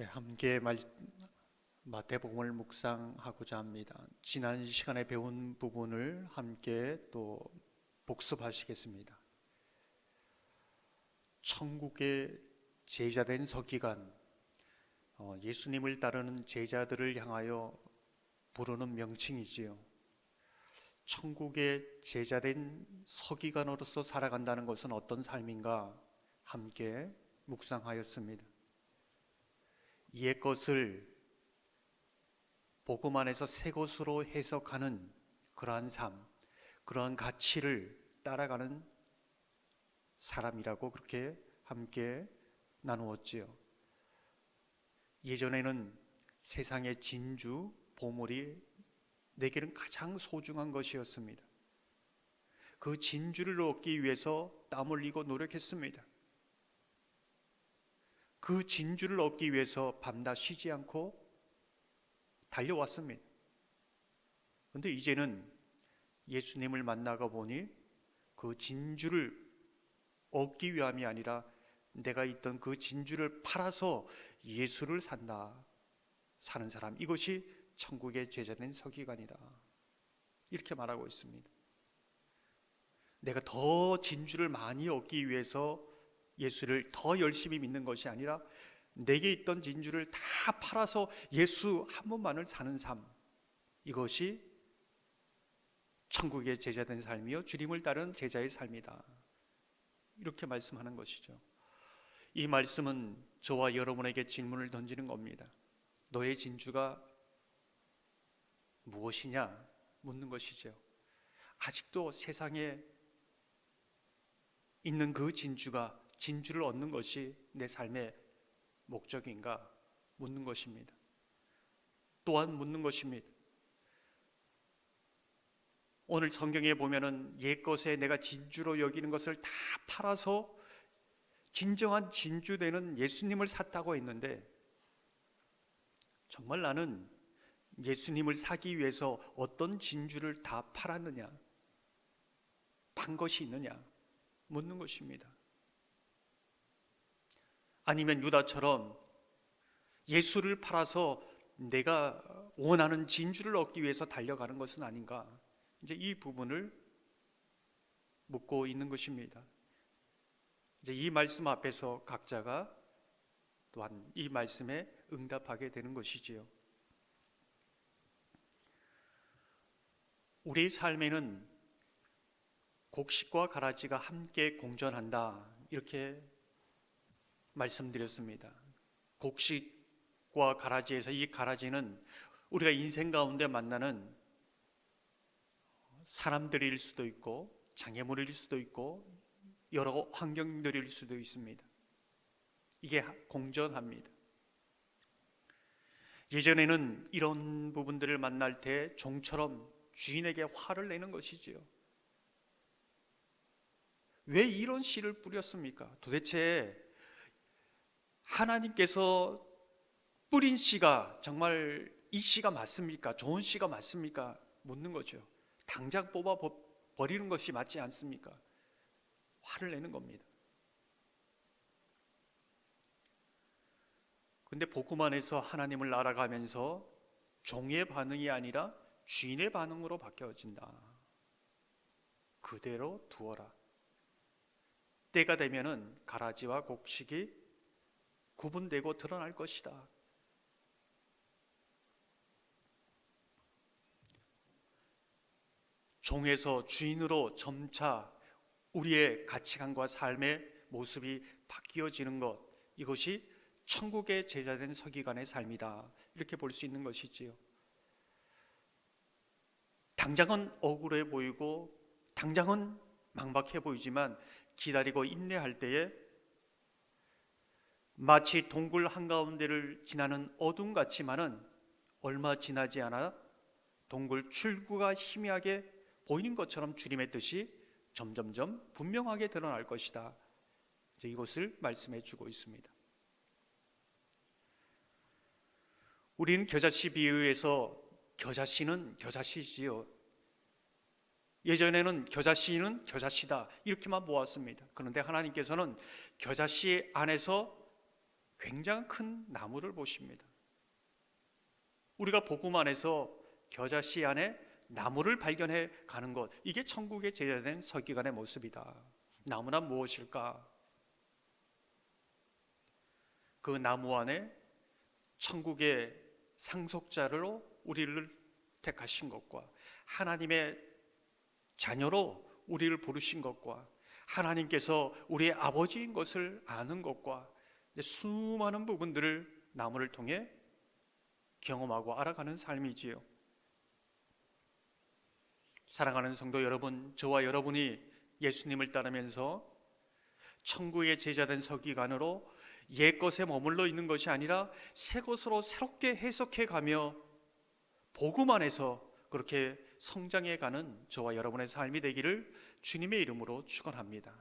함께 마태복음을 묵상하고자 합니다. 지난 시간에 배운 부분을 함께 또 복습하시겠습니다. 천국의 제자된 서기관, 예수님을 따르는 제자들을 향하여 부르는 명칭이지요. 천국의 제자된 서기관으로서 살아간다는 것은 어떤 삶인가 함께 묵상하였습니다. 옛 것을 복음 안에서 새 것으로 해석하는 그러한 삶, 그러한 가치를 따라가는 사람이라고 그렇게 함께 나누었지요. 예전에는 세상의 진주, 보물이 내게는 가장 소중한 것이었습니다. 그 진주를 얻기 위해서 땀 흘리고 노력했습니다. 그 진주를 얻기 위해서 밤낮 쉬지 않고 달려왔습니다. 그런데 이제는 예수님을 만나고 보니 그 진주를 얻기 위함이 아니라 내가 있던 그 진주를 팔아서 예수를 사는 사람, 이것이 천국의 제자된 서기관이다, 이렇게 말하고 있습니다. 내가 더 진주를 많이 얻기 위해서 예수를 더 열심히 믿는 것이 아니라 내게 있던 진주를 다 팔아서 예수 한 분만을 사는 삶, 이것이 천국의 제자된 삶이요 주님을 따른 제자의 삶이다, 이렇게 말씀하는 것이죠. 이 말씀은 저와 여러분에게 질문을 던지는 겁니다. 너의 진주가 무엇이냐 묻는 것이죠. 아직도 세상에 있는 그 진주를 얻는 것이 내 삶의 목적인가 묻는 것입니다. 또한 묻는 것입니다. 오늘 성경에 보면은 옛것에 내가 진주로 여기는 것을 다 팔아서 진정한 진주 되는 예수님을 샀다고 했는데, 정말 나는 예수님을 사기 위해서 어떤 진주를 다 팔았느냐, 판 것이 있느냐 묻는 것입니다. 아니면 유다처럼 예수를 팔아서 내가 원하는 진주를 얻기 위해서 달려가는 것은 아닌가, 이제 이 부분을 묻고 있는 것입니다. 이제 이 말씀 앞에서 각자가 또한 이 말씀에 응답하게 되는 것이지요. 우리 삶에는 곡식과 가라지가 함께 공존한다, 이렇게 말씀드렸습니다. 곡식과 가라지에서 이 가라지는 우리가 인생 가운데 만나는 사람들일 수도 있고 장애물일 수도 있고 여러 환경들일 수도 있습니다. 이게 공존합니다. 예전에는 이런 부분들을 만날 때 종처럼 주인에게 화를 내는 것이지요. 왜 이런 씨를 뿌렸습니까? 도대체 하나님께서 뿌린 씨가 정말 이 씨가 맞습니까? 좋은 씨가 맞습니까? 묻는 거죠. 당장 뽑아 버리는 것이 맞지 않습니까? 화를 내는 겁니다. 근데 복음 안에서 하나님을 알아가면서 종의 반응이 아니라 주인의 반응으로 바뀌어진다. 그대로 두어라. 때가 되면은 가라지와 곡식이 구분되고 드러날 것이다. 종에서 주인으로 점차 우리의 가치관과 삶의 모습이 바뀌어지는 것, 이것이 천국의 제자된 서기관의 삶이다, 이렇게 볼 수 있는 것이지요. 당장은 억울해 보이고 당장은 막막해 보이지만 기다리고 인내할 때에 마치 동굴 한가운데를 지나는 어둠 같지만은 얼마 지나지 않아 동굴 출구가 희미하게 보이는 것처럼 주님의 뜻이 점점점 분명하게 드러날 것이다, 이것을 말씀해 주고 있습니다. 우리는 겨자씨 비유에서 겨자씨는 겨자씨지요. 예전에는 겨자씨는 겨자씨다, 이렇게만 보았습니다. 그런데 하나님께서는 겨자씨 안에서 굉장히 큰 나무를 보십니다. 우리가 복음 안에서 겨자씨 안에 나무를 발견해 가는 것, 이게 천국에 제자된 서기관의 모습이다. 나무나 무엇일까? 그 나무 안에 천국의 상속자로 우리를 택하신 것과 하나님의 자녀로 우리를 부르신 것과 하나님께서 우리의 아버지인 것을 아는 것과 수많은 부분들을 나무를 통해 경험하고 알아가는 삶이지요. 사랑하는 성도 여러분, 저와 여러분이 예수님을 따르면서 천국의 제자된 서기관으로 옛것에 머물러 있는 것이 아니라 새 것으로 새롭게 해석해 가며 복음 안에서 그렇게 성장해 가는 저와 여러분의 삶이 되기를 주님의 이름으로 축원합니다.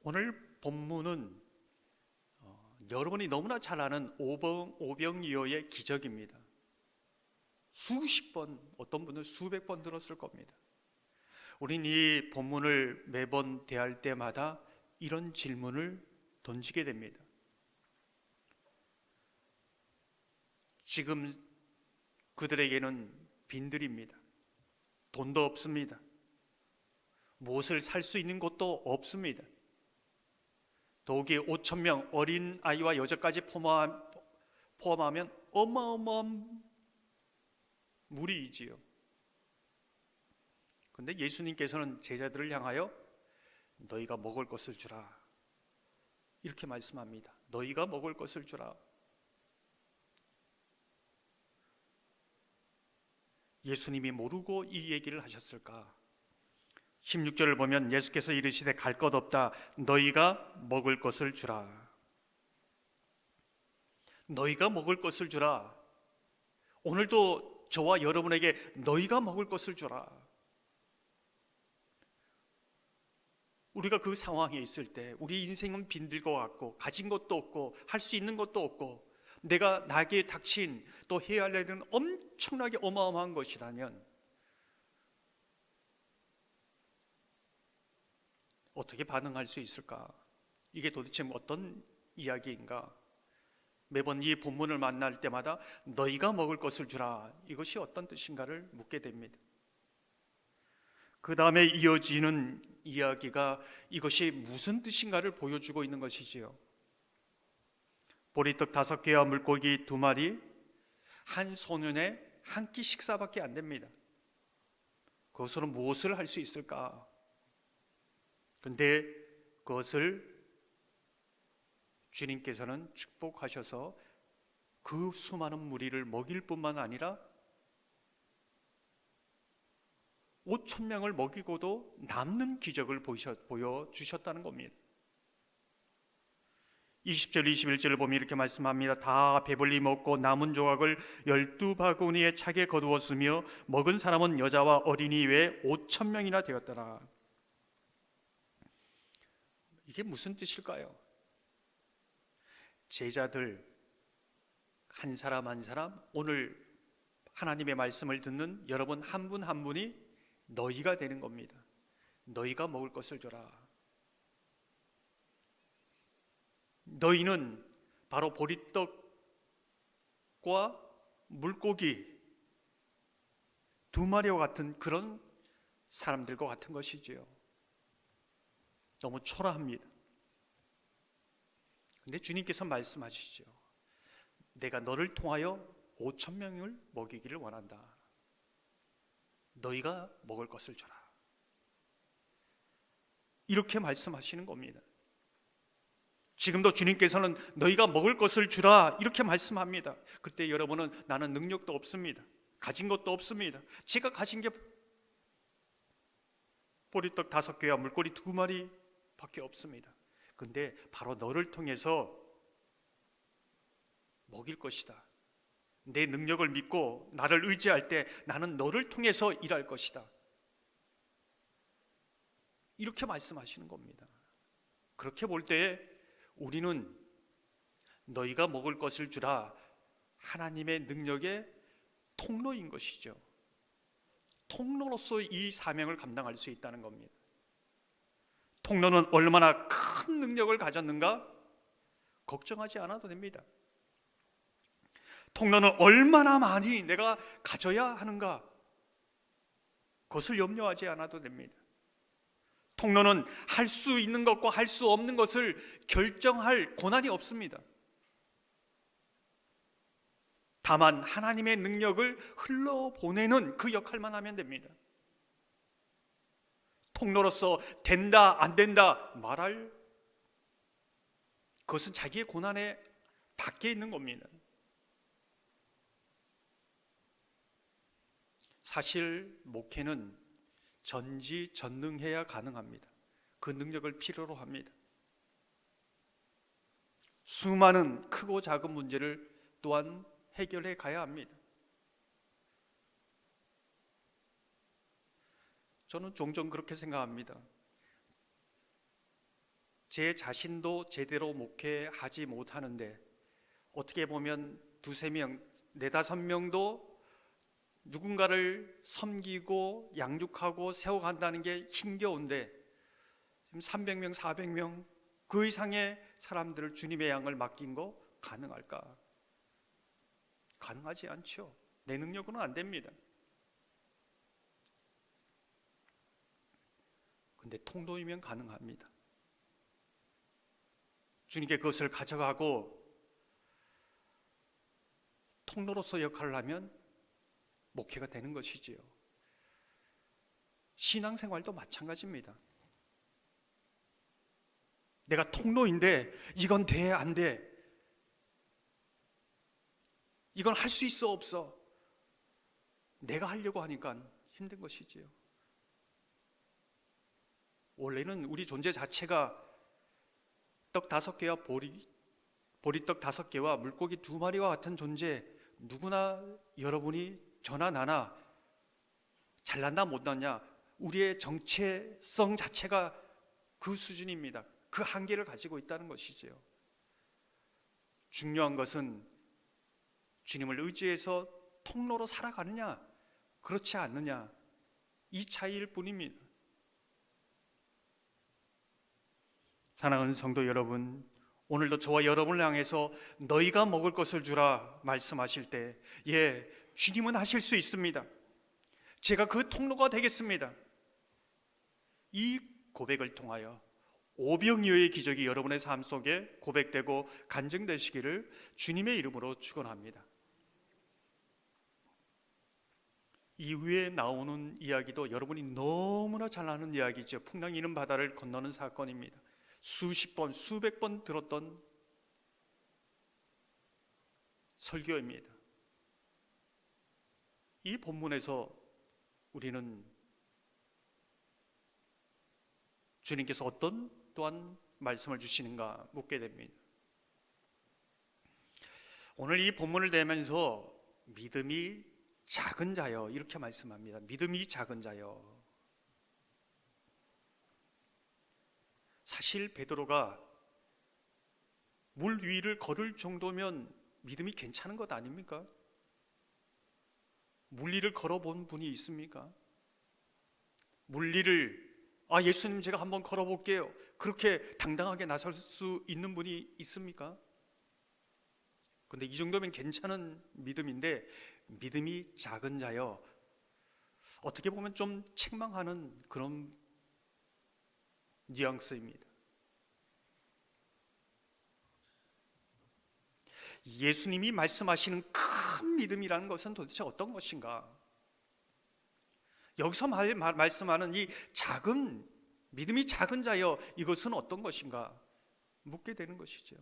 오늘 본문은 여러분이 너무나 잘 아는 오병이어의 기적입니다. 수십 번, 어떤 분은 수백 번 들었을 겁니다. 우린 이 본문을 매번 대할 때마다 이런 질문을 던지게 됩니다. 지금 그들에게는 빈들입니다. 돈도 없습니다. 무엇을 살 수 있는 것도 없습니다. 더욱이 5,000명 어린 아이와 여자까지 포함하면 어마어마한 무리이지요. 그런데 예수님께서는 제자들을 향하여 너희가 먹을 것을 주라, 이렇게 말씀합니다. 너희가 먹을 것을 주라. 예수님이 모르고 이 얘기를 하셨을까? 16절을 보면 예수께서 이르시되 갈 것 없다. 너희가 먹을 것을 주라. 너희가 먹을 것을 주라. 오늘도 저와 여러분에게 너희가 먹을 것을 주라. 우리가 그 상황에 있을 때 우리 인생은 빈들 것 같고 가진 것도 없고 할 수 있는 것도 없고 내가 나에게 닥친 또 해야 할 일은 엄청나게 어마어마한 것이라면 어떻게 반응할 수 있을까? 이게 도대체 어떤 이야기인가? 매번 이 본문을 만날 때마다 너희가 먹을 것을 주라, 이것이 어떤 뜻인가를 묻게 됩니다. 그 다음에 이어지는 이야기가 이것이 무슨 뜻인가를 보여주고 있는 것이지요. 보리떡 5개와 물고기 2마리, 한 소년의 한 끼 식사밖에 안 됩니다. 그것으로 무엇을 할 수 있을까? 그런데 그것을 주님께서는 축복하셔서 그 수많은 무리를 먹일 뿐만 아니라 5,000명을 먹이고도 남는 기적을 보여주셨다는 겁니다. 20절 21절을 보면 이렇게 말씀합니다. 다 배불리 먹고 남은 조각을 12바구니에 차게 거두었으며 먹은 사람은 여자와 어린이 외에 5,000명이나 되었더라. 이게 무슨 뜻일까요? 제자들 한 사람 한 사람, 오늘 하나님의 말씀을 듣는 여러분 한 분 한 분이 너희가 되는 겁니다. 너희가 먹을 것을 줘라. 너희는 바로 보리떡과 물고기 2마리와 같은 그런 사람들과 같은 것이지요. 너무 초라합니다. 근데 주님께서 말씀하시죠. 내가 너를 통하여 5,000명을 먹이기를 원한다. 너희가 먹을 것을 줘라. 이렇게 말씀하시는 겁니다. 지금도 주님께서는 너희가 먹을 것을 주라, 이렇게 말씀합니다. 그때 여러분은 나는 능력도 없습니다. 가진 것도 없습니다. 제가 가진 게 보리떡 5개와 물고기 2마리 밖에 없습니다. 근데 바로 너를 통해서 먹일 것이다. 내 능력을 믿고 나를 의지할 때 나는 너를 통해서 일할 것이다. 이렇게 말씀하시는 겁니다. 그렇게 볼 때에 우리는 너희가 먹을 것을 주라, 하나님의 능력의 통로인 것이죠. 통로로서 이 사명을 감당할 수 있다는 겁니다. 통로는 얼마나 큰 능력을 가졌는가? 걱정하지 않아도 됩니다. 통로는 얼마나 많이 내가 가져야 하는가, 그것을 염려하지 않아도 됩니다. 통로는 할 수 있는 것과 할 수 없는 것을 결정할 권한이 없습니다. 다만 하나님의 능력을 흘러보내는 그 역할만 하면 됩니다. 통로로서 된다 안 된다 말할, 그것은 자기의 고난에 밖에 있는 겁니다. 사실 목회는 전지전능해야 가능합니다. 그 능력을 필요로 합니다. 수많은 크고 작은 문제를 또한 해결해 가야 합니다. 저는 종종 그렇게 생각합니다. 제 자신도 제대로 목회하지 못하는데 어떻게 보면 두세 명, 네다섯 명도 누군가를 섬기고 양육하고 세워간다는 게 힘겨운데 지금 300명, 400명 그 이상의 사람들을 주님의 양을 맡긴 거 가능할까? 가능하지 않죠. 내 능력으로는 안 됩니다. 근데 통로이면 가능합니다. 주님께 그것을 가져가고 통로로서 역할을 하면 목회가 되는 것이지요. 신앙생활도 마찬가지입니다. 내가 통로인데 이건 돼, 안 돼? 이건 할 수 있어, 없어? 내가 하려고 하니까 힘든 것이지요. 원래는 우리 존재 자체가 떡 5개와 보리떡 5개와 물고기 2마리와 같은 존재, 누구나 여러분이 저나 나나 잘났나 못났냐, 우리의 정체성 자체가 그 수준입니다. 그 한계를 가지고 있다는 것이지요. 중요한 것은 주님을 의지해서 통로로 살아가느냐 그렇지 않느냐, 이 차이일 뿐입니다. 사랑하는 성도 여러분, 오늘도 저와 여러분을 향해서 너희가 먹을 것을 주라 말씀하실 때, 예, 주님은 하실 수 있습니다. 제가 그 통로가 되겠습니다. 이 고백을 통하여 오병이어의 기적이 여러분의 삶 속에 고백되고 간증되시기를 주님의 이름으로 축원합니다. 이후에 나오는 이야기도 여러분이 너무나 잘 아는 이야기죠. 풍랑 이는 바다를 건너는 사건입니다. 수십 번, 수백 번 들었던 설교입니다. 이 본문에서 우리는 주님께서 어떤 또한 말씀을 주시는가 묻게 됩니다. 오늘 이 본문을 대면서 믿음이 작은 자여, 이렇게 말씀합니다. 믿음이 작은 자여. 사실 베드로가 물 위를 걸을 정도면 믿음이 괜찮은 것 아닙니까? 물 위를 걸어본 분이 있습니까? 물 위를 예수님 제가 한번 걸어볼게요, 그렇게 당당하게 나설 수 있는 분이 있습니까? 근데 이 정도면 괜찮은 믿음인데, 믿음이 작은 자여, 어떻게 보면 좀 책망하는 그런 뉘앙스입니다. 예수님이 말씀하시는 큰 믿음이라는 것은 도대체 어떤 것인가? 여기서 말씀하는 이 작은 믿음이 작은 자여, 이것은 어떤 것인가 묻게 되는 것이죠.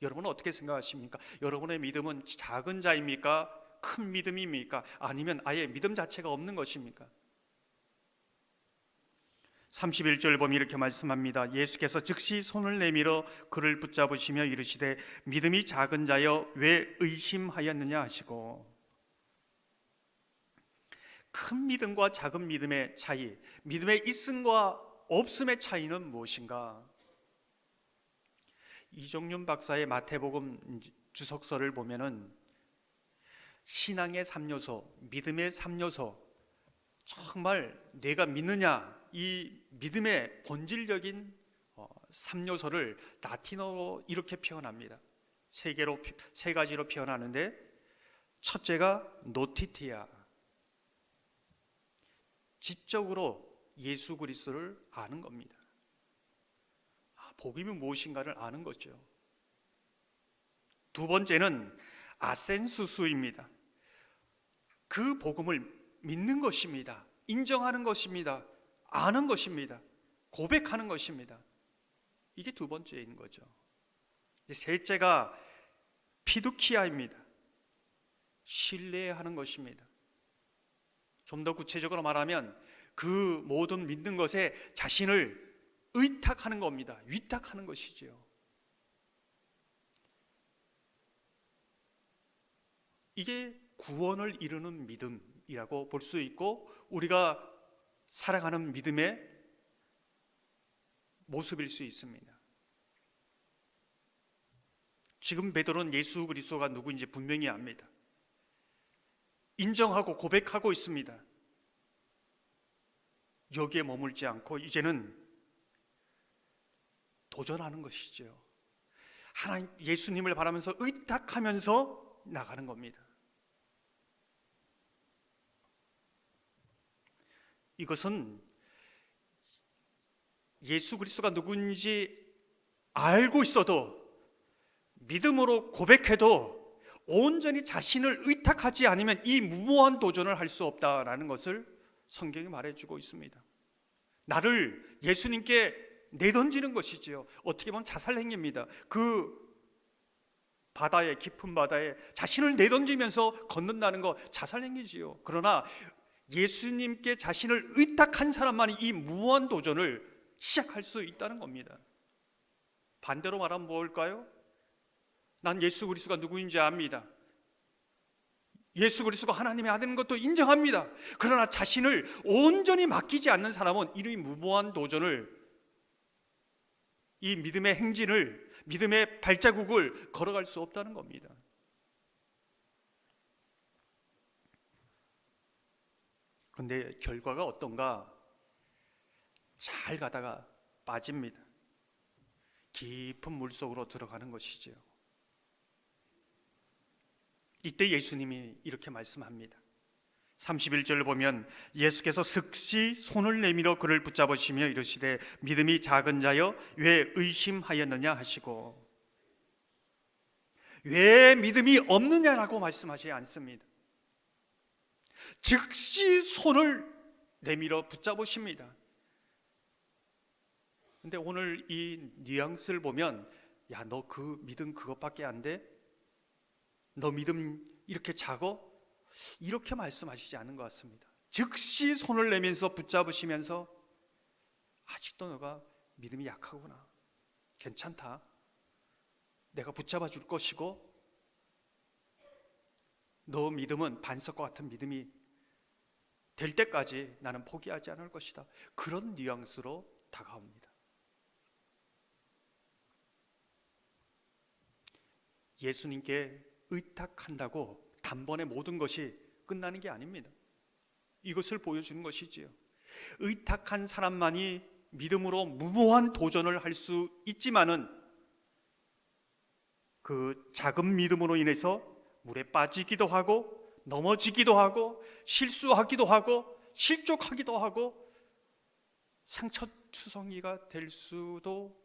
여러분은 어떻게 생각하십니까? 여러분의 믿음은 작은 자입니까? 큰 믿음입니까? 아니면 아예 믿음 자체가 없는 것입니까? 31절 보면 이렇게 말씀합니다. 예수께서 즉시 손을 내밀어 그를 붙잡으시며 이르시되 믿음이 작은 자여 왜 의심하였느냐 하시고. 큰 믿음과 작은 믿음의 차이, 믿음의 있음과 없음의 차이는 무엇인가? 이정윤 박사의 마태복음 주석서를 보면은 신앙의 3요소, 믿음의 3요소, 정말 내가 믿느냐, 이 믿음의 본질적인 3요소를 라틴어로 이렇게 표현합니다. 세 가지로 표현하는데, 첫째가 노티티아, 지적으로 예수 그리스도를 아는 겁니다. 복음이 무엇인가를 아는 거죠. 두 번째는 아센수스입니다. 그 복음을 믿는 것입니다. 인정하는 것입니다. 아는 것입니다. 고백하는 것입니다. 이게 두 번째인 거죠. 셋째가 피두키아입니다. 신뢰하는 것입니다. 좀 더 구체적으로 말하면 그 모든 믿는 것에 자신을 의탁하는 겁니다. 위탁하는 것이지요. 이게 구원을 이루는 믿음이라고 볼 수 있고, 우리가 살아가는 믿음의 모습일 수 있습니다. 지금 베드로는 예수 그리스도가 누구인지 분명히 압니다. 인정하고 고백하고 있습니다. 여기에 머물지 않고 이제는 도전하는 것이죠. 하나님, 예수님을 바라면서 의탁하면서 나가는 겁니다. 이것은 예수 그리스도가 누구인지 알고 있어도, 믿음으로 고백해도 온전히 자신을 의탁하지 않으면 이 무모한 도전을 할 수 없다라는 것을 성경이 말해주고 있습니다. 나를 예수님께 내던지는 것이지요. 어떻게 보면 자살행위입니다. 그 바다에, 깊은 바다에 자신을 내던지면서 걷는다는 거 자살행위지요. 그러나 예수님께 자신을 의탁한 사람만이 이 무모한 도전을 시작할 수 있다는 겁니다. 반대로 말하면 뭘까요? 난 예수 그리스도가 누구인지 압니다. 예수 그리스도가 하나님의 아들인 것도 인정합니다. 그러나 자신을 온전히 맡기지 않는 사람은 이 무모한 도전을, 이 믿음의 행진을, 믿음의 발자국을 걸어갈 수 없다는 겁니다. 그런데 결과가 어떤가? 잘 가다가 빠집니다. 깊은 물속으로 들어가는 것이죠. 이때 예수님이 이렇게 말씀합니다. 31절을 보면 예수께서 즉시 손을 내밀어 그를 붙잡으시며 이르시되 믿음이 작은 자여 왜 의심하였느냐 하시고, 왜 믿음이 없느냐라고 말씀하지 않습니다. 즉시 손을 내밀어 붙잡으십니다. 근데 오늘 이 뉘앙스를 보면, 야, 너 그 믿음 그것밖에 안 돼? 너 믿음 이렇게 작어? 이렇게 말씀하시지 않은 것 같습니다. 즉시 손을 내면서 붙잡으시면서, 아직도 너가 믿음이 약하구나, 괜찮다, 내가 붙잡아 줄 것이고, 너 믿음은 반석과 같은 믿음이 될 때까지 나는 포기하지 않을 것이다. 그런 뉘앙스로 다가옵니다. 예수님께 의탁한다고 단번에 모든 것이 끝나는 게 아닙니다. 이것을 보여주는 것이지요. 의탁한 사람만이 믿음으로 무모한 도전을 할 수 있지만은, 그 작은 믿음으로 인해서 물에 빠지기도 하고, 넘어지기도 하고, 실수하기도 하고, 실족하기도 하고, 상처투성이가 될 수도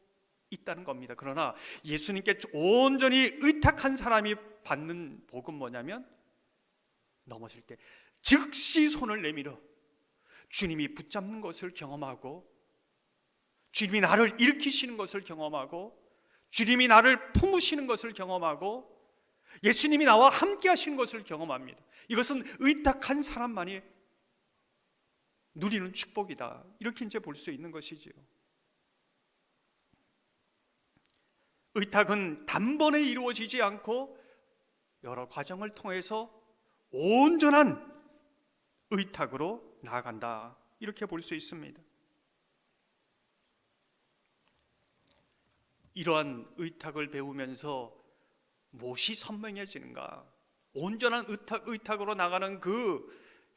있다는 겁니다. 그러나 예수님께 온전히 의탁한 사람이 받는 복은 뭐냐면, 넘어질 때 즉시 손을 내밀어 주님이 붙잡는 것을 경험하고, 주님이 나를 일으키시는 것을 경험하고, 주님이 나를 품으시는 것을 경험하고, 예수님이 나와 함께 하시는 것을 경험합니다. 이것은 의탁한 사람만이 누리는 축복이다, 이렇게 이제 볼 수 있는 것이지요. 의탁은 단번에 이루어지지 않고 여러 과정을 통해서 온전한 의탁으로 나아간다, 이렇게 볼 수 있습니다. 이러한 의탁을 배우면서 무엇이 선명해지는가? 온전한 의탁으로 나가는 그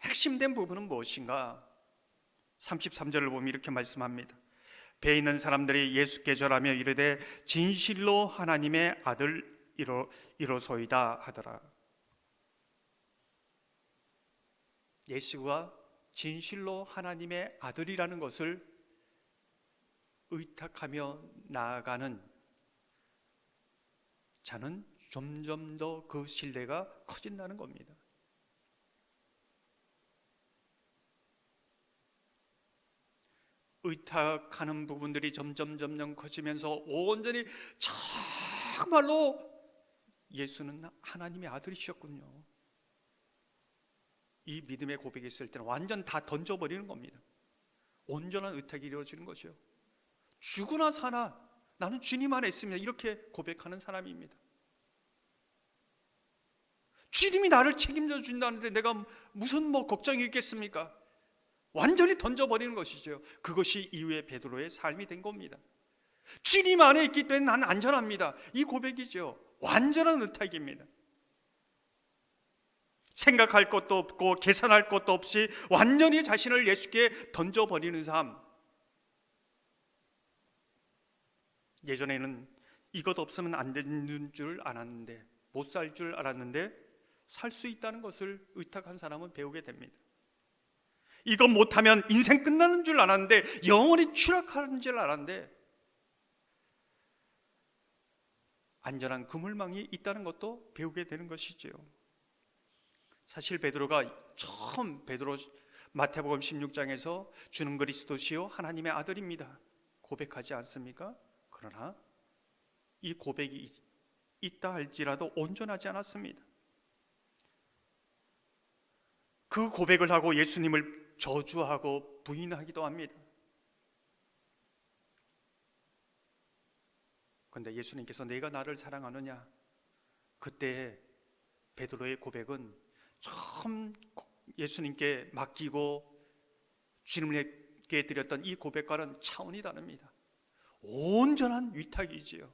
핵심된 부분은 무엇인가? 33절을 보면 이렇게 말씀합니다. 배에 있는 사람들이 예수께 절하며 이르되 진실로 하나님의 아들이로소이다 하더라. 예수가 진실로 하나님의 아들이라는 것을 의탁하며 나아가는 자는 점점 더 그 신뢰가 커진다는 겁니다. 의탁하는 부분들이 점점 커지면서 온전히 정말로 예수는 하나님의 아들이셨군요. 이 믿음의 고백이 있을 때는 완전 다 던져버리는 겁니다. 온전한 의탁이 이루어지는 것이요. 죽으나 사나 나는 주님 안에 있습니다. 이렇게 고백하는 사람입니다. 주님이 나를 책임져 준다는데 내가 무슨 걱정이 있겠습니까? 완전히 던져버리는 것이죠. 그것이 이후에 베드로의 삶이 된 겁니다. 주님 안에 있기 때문에 나는 안전합니다. 이 고백이죠. 완전한 의탁입니다. 생각할 것도 없고 계산할 것도 없이 완전히 자신을 예수께 던져버리는 삶. 예전에는 이것 없으면 안 되는 줄 알았는데, 못 살 줄 알았는데 살 수 있다는 것을 의탁한 사람은 배우게 됩니다. 이것 못하면 인생 끝나는 줄 알았는데, 영원히 추락하는 줄 알았는데 안전한 그물망이 있다는 것도 배우게 되는 것이지요. 사실 베드로가 처음 마태복음 16장에서 주는 그리스도시요 하나님의 아들입니다 고백하지 않습니까? 그러나 이 고백이 있다 할지라도 온전하지 않았습니다. 그 고백을 하고 예수님을 저주하고 부인하기도 합니다. 그런데 예수님께서 내가 나를 사랑하느냐? 그때 베드로의 고백은 처음 예수님께 맡기고 주님께 드렸던 이 고백과는 차원이 다릅니다. 온전한 위탁이지요.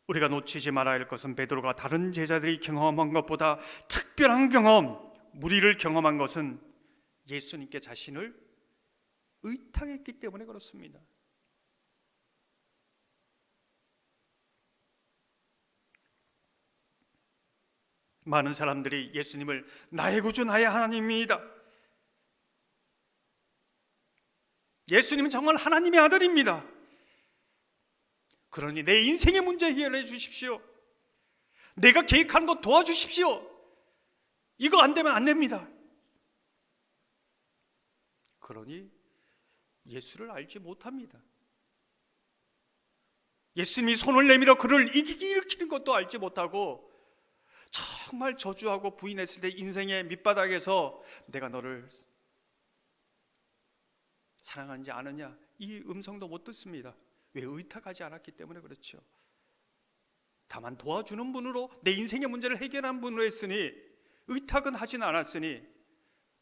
우리가 놓치지 말아야 할 것은 베드로가 다른 제자들이 경험한 것보다 특별한 경험, 무리를 경험한 것은 예수님께 자신을 의탁했기 때문에 그렇습니다. 많은 사람들이 예수님을 나의 구주, 나의 하나님입니다. 예수님은 정말 하나님의 아들입니다. 그러니 내 인생의 문제 해결해 주십시오. 내가 계획한 거 도와주십시오. 이거 안 되면 안 됩니다. 그러니 예수를 알지 못합니다. 예수님이 손을 내밀어 그를 일으키는 것도 알지 못하고 정말 저주하고 부인했을 때 인생의 밑바닥에서 내가 너를 사랑하는지 아느냐, 이 음성도 못 듣습니다. 왜? 의탁하지 않았기 때문에 그렇죠. 다만 도와주는 분으로 내 인생의 문제를 해결한 분으로 했으니, 의탁은 하진 않았으니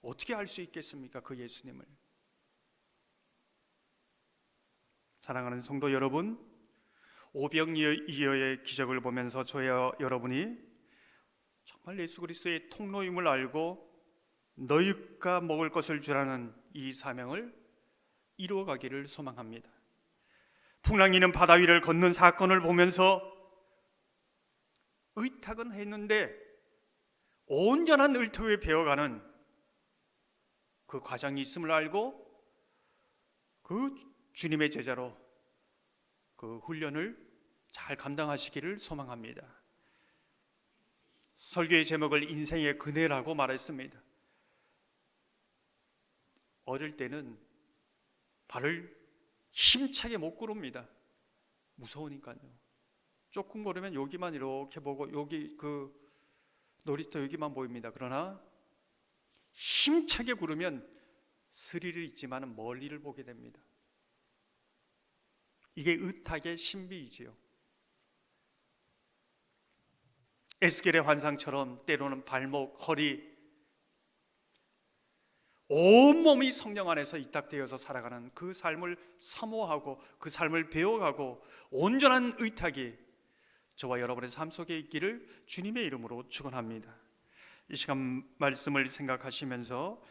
어떻게 알 수 있겠습니까? 그 예수님을. 사랑하는 성도 여러분, 오병이어의 기적을 보면서 저와 여러분이 정말 예수 그리스도의 통로임을 알고 너희가 먹을 것을 주라는 이 사명을 이루어가기를 소망합니다. 풍랑이는 바다 위를 걷는 사건을 보면서 의탁은 했는데 온전한 의탁에 배워가는 그 과정이 있음을 알고 그 주님의 제자로 그 훈련을 잘 감당하시기를 소망합니다. 설교의 제목을 인생의 그네라고 말했습니다. 어릴 때는 발을 힘차게 못 구릅니다. 무서우니까요. 조금 걸으면 여기만 이렇게 보고 여기 그 놀이터 여기만 보입니다. 그러나 힘차게 구르면 스릴이 있지만 멀리를 보게 됩니다. 이게 의탁의 신비이지요. 에스겔의 환상처럼 때로는 발목, 허리, 온몸이 성령 안에서 이탁되어서 살아가는 그 삶을 사모하고 그 삶을 배워가고 온전한 의탁이 저와 여러분의 삶 속에 있기를 주님의 이름으로 축원합니다. 이 시간 말씀을 생각하시면서